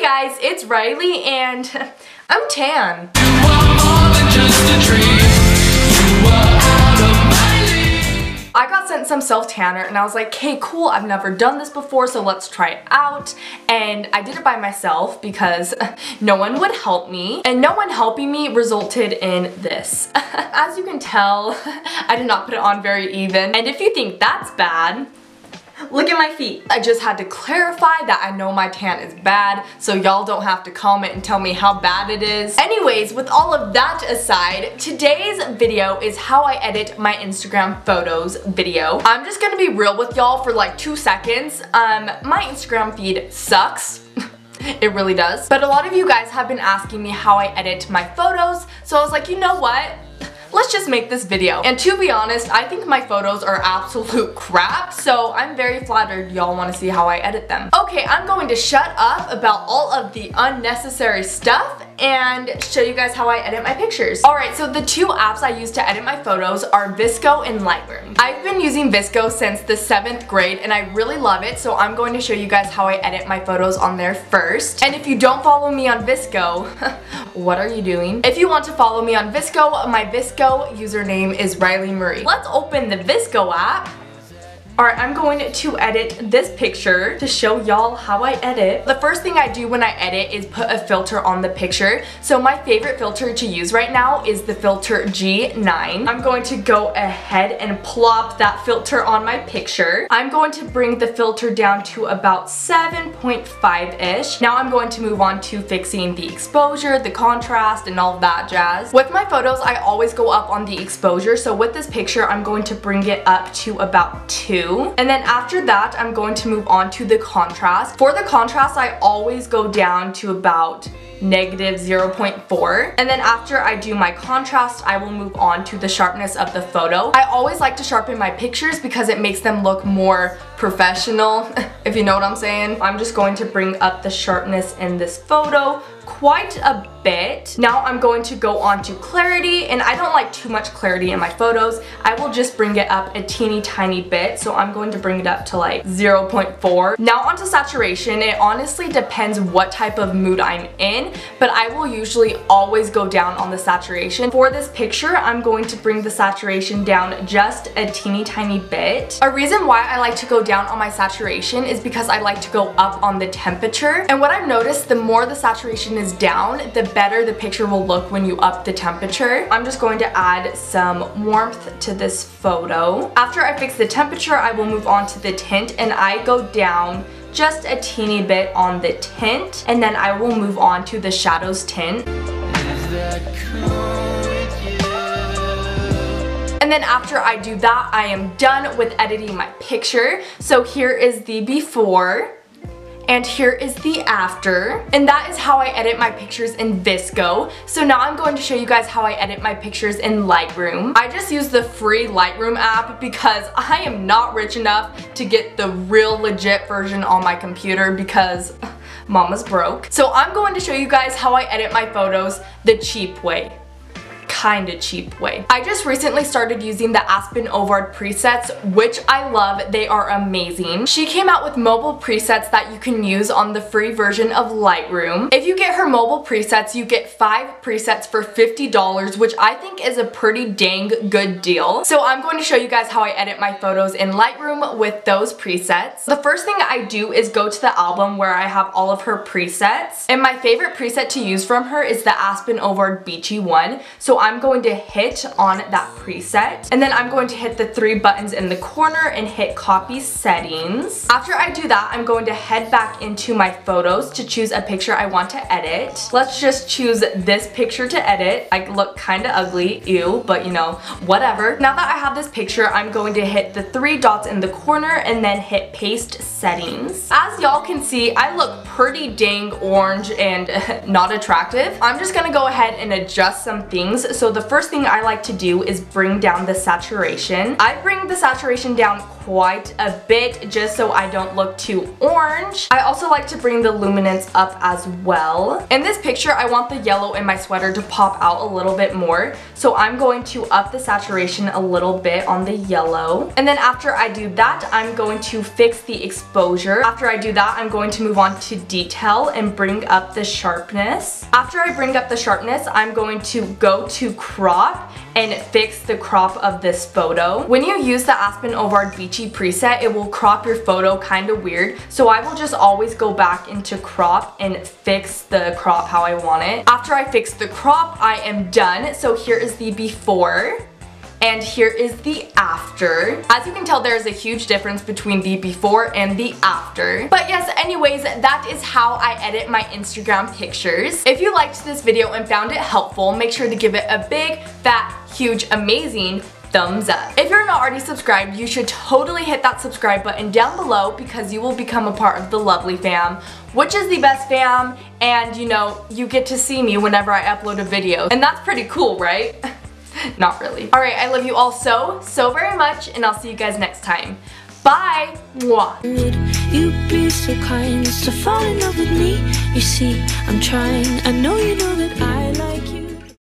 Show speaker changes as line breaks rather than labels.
guys, it's Ryleigh and I'm tan. I got sent some self tanner and I was like, okay, cool, I've never done this before, so let's try it out. And I did it by myself because no one would help me, and no one helping me resulted in this. As you can tell, I did not put it on very even, and if you think that's bad, look at my feet. I just had to clarify that I know my tan is bad, so y'all don't have to comment and tell me how bad it is. Anyways, with all of that aside, today's video is how I edit my Instagram photos video. I'm just gonna be real with y'all for like 2 seconds. My Instagram feed sucks. It really does. But a lot of you guys have been asking me how I edit my photos, so I was like, you know what? Let's just make this video. And to be honest, I think my photos are absolute crap, so I'm very flattered y'all want to see how I edit them. Okay, I'm going to shut up about all of the unnecessary stuff and show you guys how I edit my pictures. Alright, so the 2 apps I use to edit my photos are VSCO and Lightroom. I've been using VSCO since the 7th grade and I really love it, so I'm going to show you guys how I edit my photos on there first. And if you don't follow me on VSCO, what are you doing? If you want to follow me on VSCO, my VSCO username is Ryleighmarie. Let's open the VSCO app. Alright, I'm going to edit this picture to show y'all how I edit. The first thing I do when I edit is put a filter on the picture. So my favorite filter to use right now is the filter G9. I'm going to go ahead and plop that filter on my picture. I'm going to bring the filter down to about 7.5-ish. Now I'm going to move on to fixing the exposure, the contrast, and all of that jazz. With my photos, I always go up on the exposure. So with this picture, I'm going to bring it up to about 2. And then after that, I'm going to move on to the contrast. For the contrast, I always go down to about -0.4. And then after I do my contrast, I will move on to the sharpness of the photo. I always like to sharpen my pictures because it makes them look more professional, if you know what I'm saying. I'm just going to bring up the sharpness in this photo quite a bit. Now I'm going to go on to clarity, and I don't like too much clarity in my photos. I will just bring it up a teeny tiny bit, so I'm going to bring it up to like 0.4. Now onto saturation. It honestly depends what type of mood I'm in, but I will usually always go down on the saturation. For this picture, I'm going to bring the saturation down just a teeny tiny bit. A reason why I like to go down on my saturation is because I like to go up on the temperature, and what I've noticed, the more the saturation is down, the better the picture will look when you up the temperature. I'm just going to add some warmth to this photo. After I fix the temperature, I will move on to the tint, and I go down just a teeny bit on the tint, and then I will move on to the shadows tint. And then after I do that, I am done with editing my picture. So here is the before, and here is the after, and that is how I edit my pictures in VSCO. So now I'm going to show you guys how I edit my pictures in Lightroom. I just use the free Lightroom app because I am not rich enough to get the real legit version on my computer because mama's broke. So I'm going to show you guys how I edit my photos the cheap way. Kinda cheap way. I just recently started using the Aspen Ovard presets, which I love. They are amazing. She came out with mobile presets that you can use on the free version of Lightroom. If you get her mobile presets, you get 5 presets for $50, which I think is a pretty dang good deal. So I'm going to show you guys how I edit my photos in Lightroom with those presets. The first thing I do is go to the album where I have all of her presets, and my favorite preset to use from her is the Aspen Ovard Beachy one. So I'm going to hit on that preset, and then I'm going to hit the 3 buttons in the corner and hit copy settings. After I do that, I'm going to head back into my photos to choose a picture I want to edit. Let's just choose this picture to edit. I look kind of ugly, ew, but you know, whatever. Now that I have this picture, I'm going to hit the 3 dots in the corner and then hit paste settings. As y'all can see, I look pretty dang orange and not attractive. I'm just gonna go ahead and adjust some things So the first thing I like to do is bring down the saturation. I bring the saturation down quite a bit just so I don't look too orange. I also like to bring the luminance up as well. In this picture, I want the yellow in my sweater to pop out a little bit more, so I'm going to up the saturation a little bit on the yellow. And then after I do that, I'm going to fix the exposure. After I do that, I'm going to move on to detail and bring up the sharpness. After I bring up the sharpness, I'm going to go to crop and fix the crop of this photo. When you use the Aspen Ovard Beachy preset, it will crop your photo kind of weird, so I will just always go back into crop and fix the crop how I want it. After I fix the crop, I am done. So here is the before. And here is the after. As you can tell, there is a huge difference between the before and the after. But yes, anyways, that is how I edit my Instagram pictures. If you liked this video and found it helpful, make sure to give it a big, fat, huge, amazing thumbs up. If you're not already subscribed, you should totally hit that subscribe button down below because you will become a part of the Lovely fam, which is the best fam, and you know, you get to see me whenever I upload a video. And that's pretty cool, right? Not really. Alright, I love you all so very much, and I'll see you guys next time. Bye! Mwah!
You'd be so kind to fall in love with me. You see, I'm trying. I know you know that I